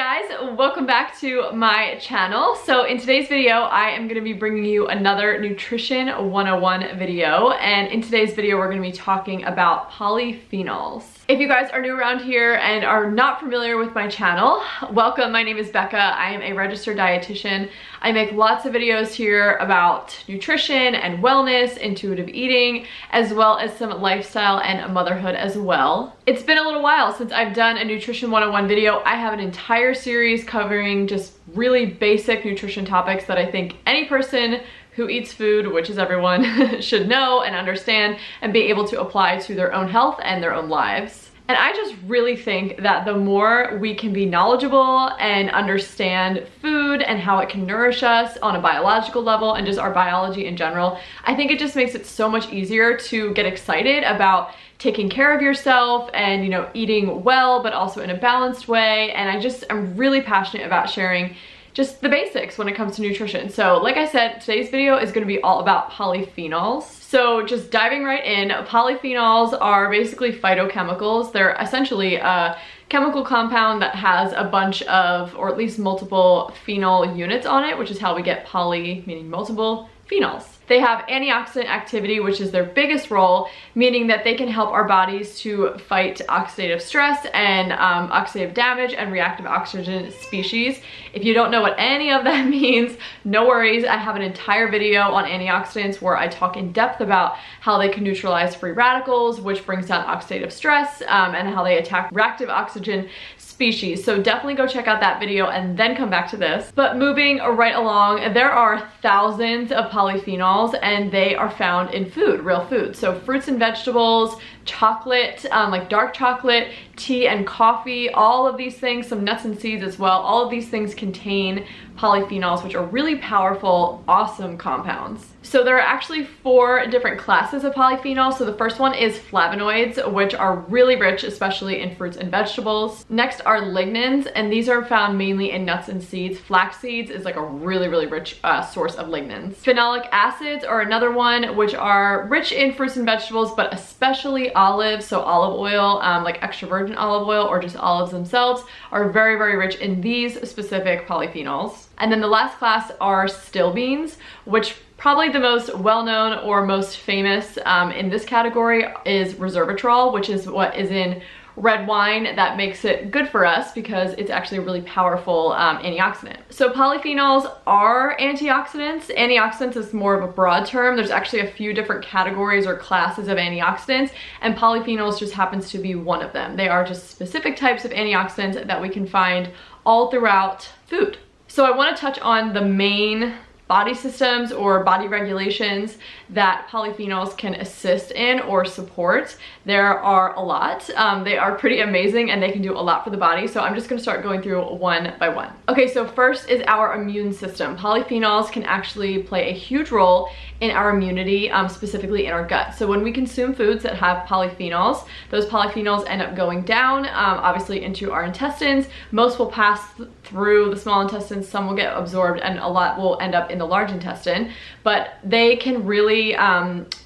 guys, welcome back to my channel. So in today's video, I am going to be bringing you another Nutrition 101 video, and in today's video we're going to be talking about polyphenols. If you guys are new around here and are not familiar with my channel, welcome. My name is Becca. I am a registered dietitian. I make lots of videos here about nutrition and wellness, intuitive eating, as well as some lifestyle and motherhood as well. It's been a little while since I've done a Nutrition 101 video. I have an entire series covering just really basic nutrition topics that I think any person who eats food, which is everyone, should know and understand and be able to apply to their own health and their own lives. And I just really think that the more we can be knowledgeable and understand food and how it can nourish us on a biological level and just our biology in general, I think it just makes it so much easier to get excited about taking care of yourself and, you know, eating well, but also in a balanced way. And I'm really passionate about sharing just the basics when it comes to nutrition. So like I said, today's video is going to be all about polyphenols. So just diving right in, polyphenols are basically phytochemicals. They're essentially a chemical compound that has a bunch of, or at least multiple phenol units on it, which is how we get poly, meaning multiple, phenols. They have antioxidant activity, which is their biggest role, meaning that they can help our bodies to fight oxidative stress and oxidative damage and reactive oxygen species. If you don't know what any of that means, no worries. I have an entire video on antioxidants where I talk in depth about how they can neutralize free radicals, which brings down oxidative stress, and how they attack reactive oxygen species. So definitely go check out that video and then come back to this. But moving right along, there are thousands of polyphenols and they are found in food, real food. So fruits and vegetables, chocolate, like dark chocolate, tea and coffee, all of these things, some nuts and seeds as well, all of these things contain polyphenols, which are really powerful, awesome compounds. So there are actually 4 different classes of polyphenols. So the first one is flavonoids, which are really rich, especially in fruits and vegetables. Next are lignans, and these are found mainly in nuts and seeds. Flax seeds is like a really rich source of lignans. Phenolic acids are another one, which are rich in fruits and vegetables, but especially olives. So olive oil, like extra virgin olive oil or just olives themselves, are very rich in these specific polyphenols. And then the last class are still beans, which probably the most well-known or most famous in this category is resveratrol, which is what is in red wine that makes it good for us because it's actually a really powerful antioxidant. So polyphenols are antioxidants. Antioxidants is more of a broad term. There's actually a few different categories or classes of antioxidants, and polyphenols just happens to be one of them. They are just specific types of antioxidants that we can find all throughout food. So I want to touch on the main body systems or body regulations that polyphenols can assist in or support. There are a lot. They are pretty amazing and they can do a lot for the body. So I'm just going to start going through one by one. Okay, so first is our immune system. Polyphenols can actually play a huge role in our immunity, specifically in our gut. So when we consume foods that have polyphenols, those polyphenols end up going down, obviously into our intestines. Most will pass through the small intestines, some will get absorbed, and a lot will end up in the large intestine. But they can really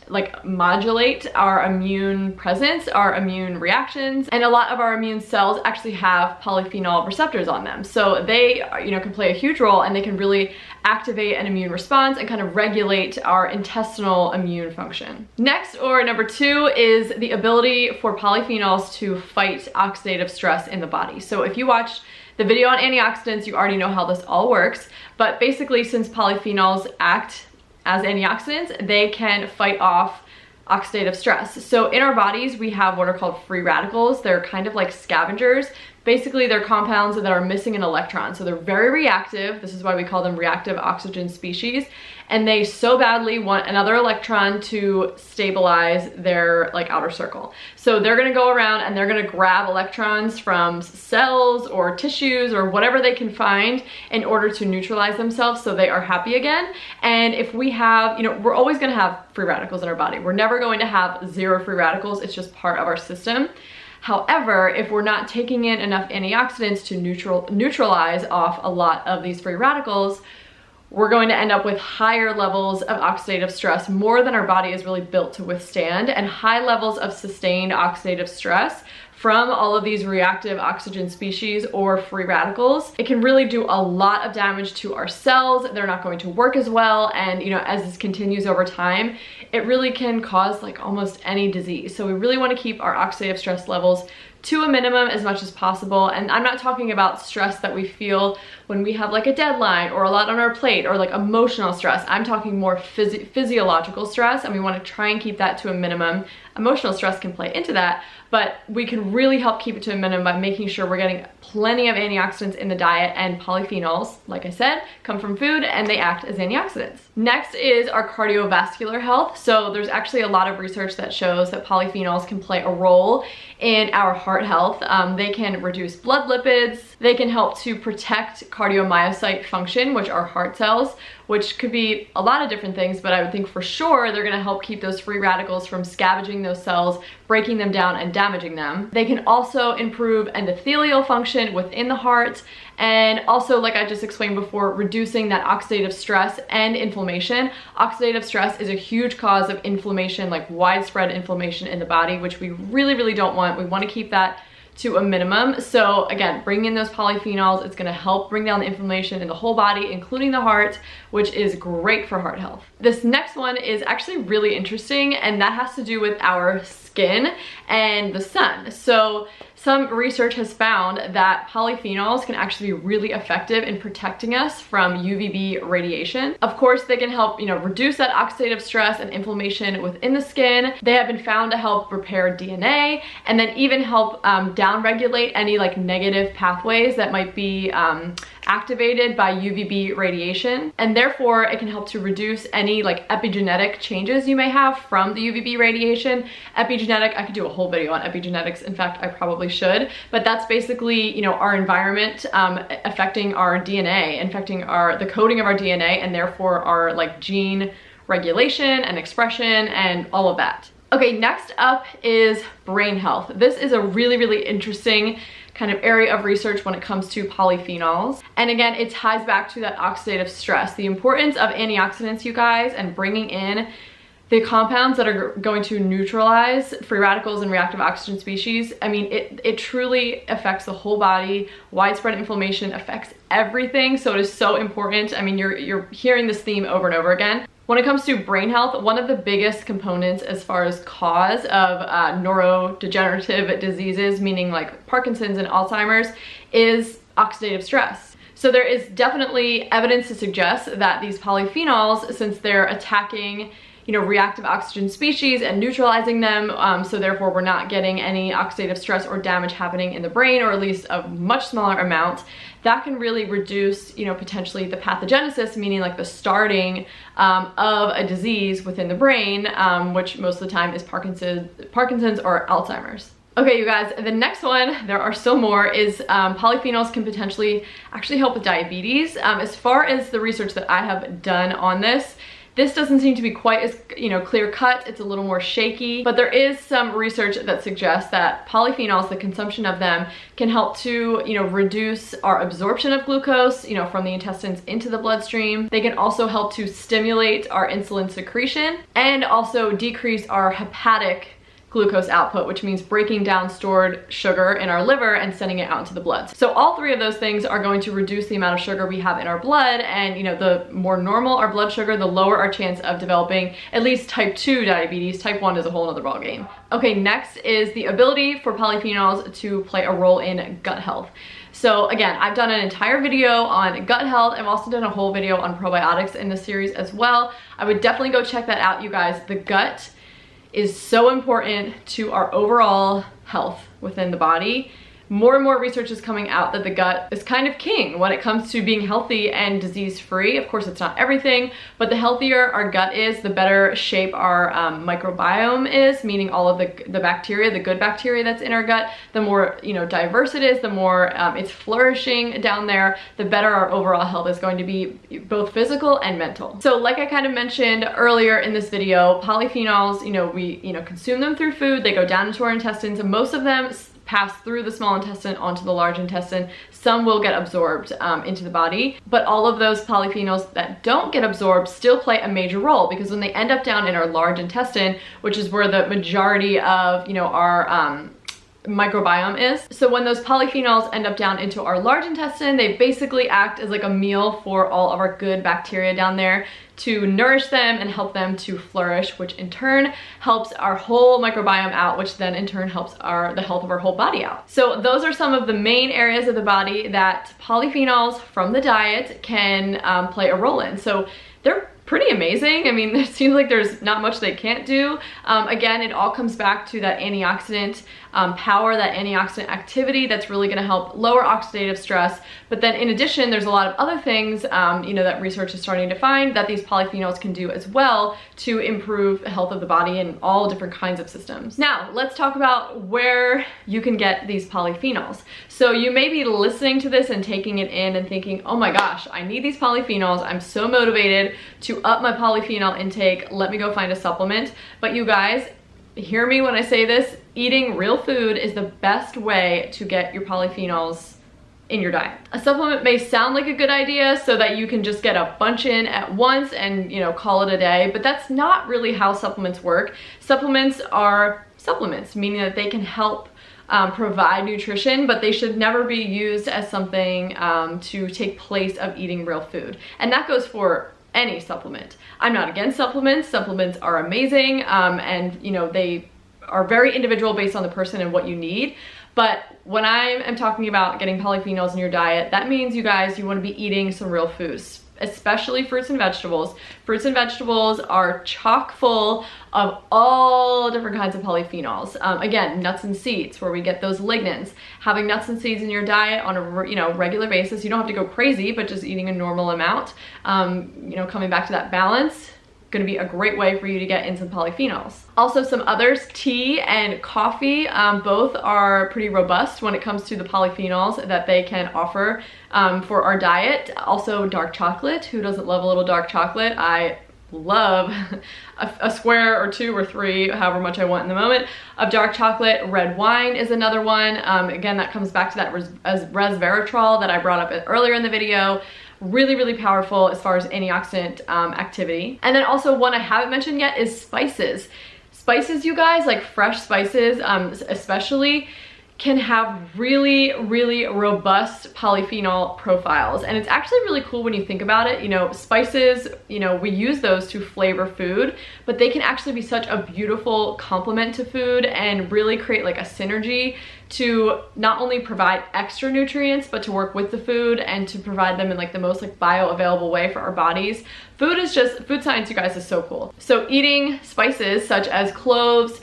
like modulate our immune presence, our immune reactions, and a lot of our immune cells actually have polyphenol receptors on them. So they, you know, can play a huge role, and they can really activate an immune response and kind of regulate our intestinal immune function. Next, or number 2, is the ability for polyphenols to fight oxidative stress in the body. So if you watched the video on antioxidants, you already know how this all works, but basically since polyphenols act as antioxidants, they can fight off oxidative stress. So in our bodies, we have what are called free radicals. They're kind of like scavengers. Basically, they're compounds that are missing an electron. So they're very reactive. This is why we call them reactive oxygen species. And they so badly want another electron to stabilize their like outer circle. So they're gonna go around and they're gonna grab electrons from cells or tissues or whatever they can find in order to neutralize themselves so they are happy again. And if we have, you know, we're always gonna have free radicals in our body. We're never going to have 0 free radicals. It's just part of our system. However, if we're not taking in enough antioxidants to neutralize off a lot of these free radicals, we're going to end up with higher levels of oxidative stress, more than our body is really built to withstand, and high levels of sustained oxidative stress from all of these reactive oxygen species or free radicals, it can really do a lot of damage to our cells. They're not going to work as well, and you know, as this continues over time, it really can cause like almost any disease. So we really want to keep our oxidative stress levels to a minimum as much as possible. And I'm not talking about stress that we feel when we have like a deadline or a lot on our plate or like emotional stress. I'm talking more physiological stress, and we want to try and keep that to a minimum. Emotional stress can play into that, but we can really help keep it to a minimum by making sure we're getting plenty of antioxidants in the diet, and polyphenols, like I said, come from food and they act as antioxidants. Next is our cardiovascular health. So there's actually a lot of research that shows that polyphenols can play a role in our heart health. They can reduce blood lipids, they can help to protect cardiomyocyte function, which are heart cells, which could be a lot of different things, but I would think for sure they're gonna help keep those free radicals from scavenging those cells, breaking them down and damaging them. They can also improve endothelial function within the heart, and also, like I just explained before, reducing that oxidative stress and inflammation. Oxidative stress is a huge cause of inflammation, like widespread inflammation in the body, which we really don't want. We want to keep that to a minimum. So again, bringing in those polyphenols, it's going to help bring down the inflammation in the whole body, including the heart, which is great for heart health. This next one is actually really interesting, and that has to do with our skin and the sun. So some research has found that polyphenols can actually be really effective in protecting us from UVB radiation. Of course, they can help, you know, reduce that oxidative stress and inflammation within the skin. They have been found to help repair DNA, and then even help downregulate any like negative pathways that might be activated by UVB radiation, and therefore it can help to reduce any like epigenetic changes you may have from the UVB radiation. Epigenetic, I could do a whole video on epigenetics. In fact, I probably should, but that's basically, you know, our environment affecting our DNA, affecting the coding of our DNA, and therefore our like gene regulation and expression and all of that. Okay, next up is brain health. This is a really interesting kind of area of research when it comes to polyphenols. And again, it ties back to that oxidative stress, the importance of antioxidants, you guys, and bringing in the compounds that are going to neutralize free radicals and reactive oxygen species. I mean, it truly affects the whole body. Widespread inflammation affects everything, so it is so important. I mean, you're hearing this theme over and over again. When it comes to brain health, one of the biggest components as far as cause of neurodegenerative diseases, meaning like Parkinson's and Alzheimer's, is oxidative stress. So there is definitely evidence to suggest that these polyphenols, since they're attacking, you know, reactive oxygen species and neutralizing them, so therefore we're not getting any oxidative stress or damage happening in the brain, or at least a much smaller amount, that can really reduce, you know, potentially the pathogenesis, meaning like the starting of a disease within the brain, which most of the time is Parkinson's or Alzheimer's. Okay, you guys, the next one, there are still more, is polyphenols can potentially actually help with diabetes. As far as the research that I have done on this doesn't seem to be quite as, you know, clear cut. It's a little more shaky, but there is some research that suggests that polyphenols, the consumption of them, can help to, you know, reduce our absorption of glucose, you know, from the intestines into the bloodstream. They can also help to stimulate our insulin secretion and also decrease our hepatic glucose output, which means breaking down stored sugar in our liver and sending it out into the blood. So all three of those things are going to reduce the amount of sugar we have in our blood, and you know, the more normal our blood sugar, the lower our chance of developing at least type 2 diabetes. Type 1 is a whole other ballgame. Okay, next is the ability for polyphenols to play a role in gut health. So again, I've done an entire video on gut health. I've also done a whole video on probiotics in this series as well. I would definitely go check that out, you guys. The gut is so important to our overall health within the body. More and more research is coming out that the gut is kind of king when it comes to being healthy and disease-free. Of course, it's not everything, but the healthier our gut is, the better shape our microbiome is, meaning all of the bacteria, the good bacteria that's in our gut. The more, you know, diverse it is, the more it's flourishing down there, the better our overall health is going to be, both physical and mental. So like I kind of mentioned earlier in this video, polyphenols, you know, we consume them through food. They go down into our intestines, and most of them pass through the small intestine onto the large intestine. Some will get absorbed into the body, but all of those polyphenols that don't get absorbed still play a major role, because when they end up down in our large intestine, which is where the majority of, you know, our microbiome is. So when those polyphenols end up down into our large intestine, they basically act as like a meal for all of our good bacteria down there to nourish them and help them to flourish, which in turn helps our whole microbiome out, which then in turn helps the health of our whole body out. So those are some of the main areas of the body that polyphenols from the diet can play a role in. So they're pretty amazing. I mean, it seems like there's not much they can't do. Again, it all comes back to that antioxidant power, that antioxidant activity that's really gonna help lower oxidative stress. But then in addition, there's a lot of other things, you know, that research is starting to find that these polyphenols can do as well to improve the health of the body and all different kinds of systems. Now, let's talk about where you can get these polyphenols. So you may be listening to this and taking it in and thinking, oh my gosh, I need these polyphenols. I'm so motivated to up my polyphenol intake. Let me go find a supplement. But you guys, hear me when I say this, eating real food is the best way to get your polyphenols in your diet. A supplement may sound like a good idea so that you can just get a bunch in at once and, you know, call it a day, but that's not really how supplements work. Supplements are supplements, meaning that they can help provide nutrition, but they should never be used as something to take place of eating real food. And that goes for any supplement. I'm not against supplements. Supplements are amazing, and you know, they are very individual based on the person and what you need. But when I am talking about getting polyphenols in your diet, that means, you guys, you want to be eating some real foods, especially fruits and vegetables. Fruits and vegetables are chock full of all different kinds of polyphenols. Again, nuts and seeds, where we get those lignans. Having nuts and seeds in your diet on a regular basis, you don't have to go crazy, but just eating a normal amount, you know, coming back to that balance, going to be a great way for you to get in some polyphenols. Also, some others, tea and coffee, both are pretty robust when it comes to the polyphenols that they can offer for our diet. Also, dark chocolate. Who doesn't love a little dark chocolate? I love a square or two or three, however much I want in the moment, of dark chocolate. Red wine is another one. Again, that comes back to that resveratrol that I brought up earlier in the video. Really, really powerful as far as antioxidant activity. And then also one I haven't mentioned yet is spices. Spices, you guys, like fresh spices especially, can have really, really robust polyphenol profiles. And it's actually really cool when you think about it. You know, spices, you know, we use those to flavor food, but they can actually be such a beautiful complement to food and really create like a synergy to not only provide extra nutrients, but to work with the food and to provide them in like the most like bioavailable way for our bodies. Food science, you guys, is so cool. So eating spices such as cloves,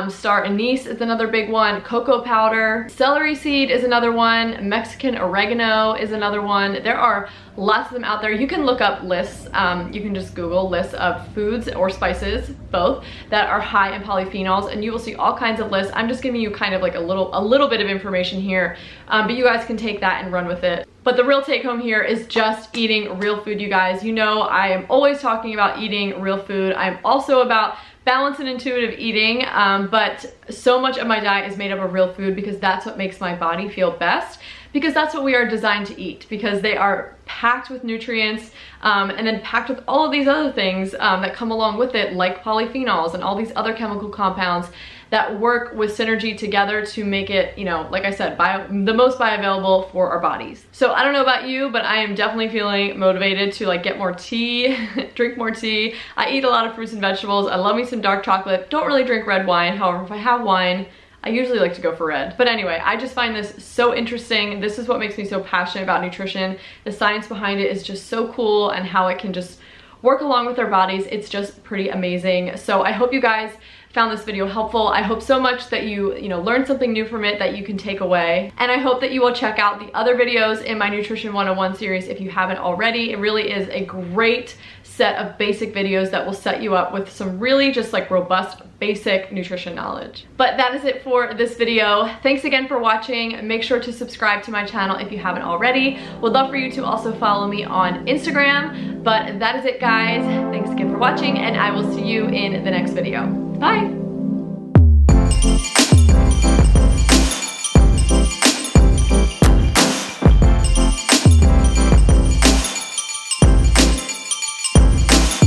star anise is another big one, cocoa powder, celery seed is another one, Mexican oregano is another one. There are lots of them out there. You can look up lists, you can just Google lists of foods or spices, both, that are high in polyphenols, and you will see all kinds of lists. I'm just giving you kind of like a little bit of information here, but you guys can take that and run with it. But the real take home here is just eating real food, you guys. You know, I am always talking about eating real food. I'm also about balance and intuitive eating, but so much of my diet is made up of real food because that's what makes my body feel best, because that's what we are designed to eat, because they are packed with nutrients, and then packed with all of these other things that come along with it, like polyphenols and all these other chemical compounds that work with synergy together to make it, you know, like I said, the most bioavailable for our bodies. So I don't know about you, but I am definitely feeling motivated to like get more tea, drink more tea. I eat a lot of fruits and vegetables. I love me some dark chocolate. Don't really drink red wine. However, if I have wine, I usually like to go for red. But anyway, I just find this so interesting. This is what makes me so passionate about nutrition. The science behind it is just so cool, and how it can just work along with our bodies. It's just pretty amazing. So I hope you guys found this video helpful. I hope so much that you learned something new from it that you can take away. And I hope that you will check out the other videos in my Nutrition 101 series if you haven't already. It really is a great set of basic videos that will set you up with some really just like robust basic nutrition knowledge. But that is it for this video. Thanks again for watching. Make sure to subscribe to my channel if you haven't already. Would love for you to also follow me on Instagram. But that is it, guys. Thanks again for watching, and I will see you in the next video. Bye.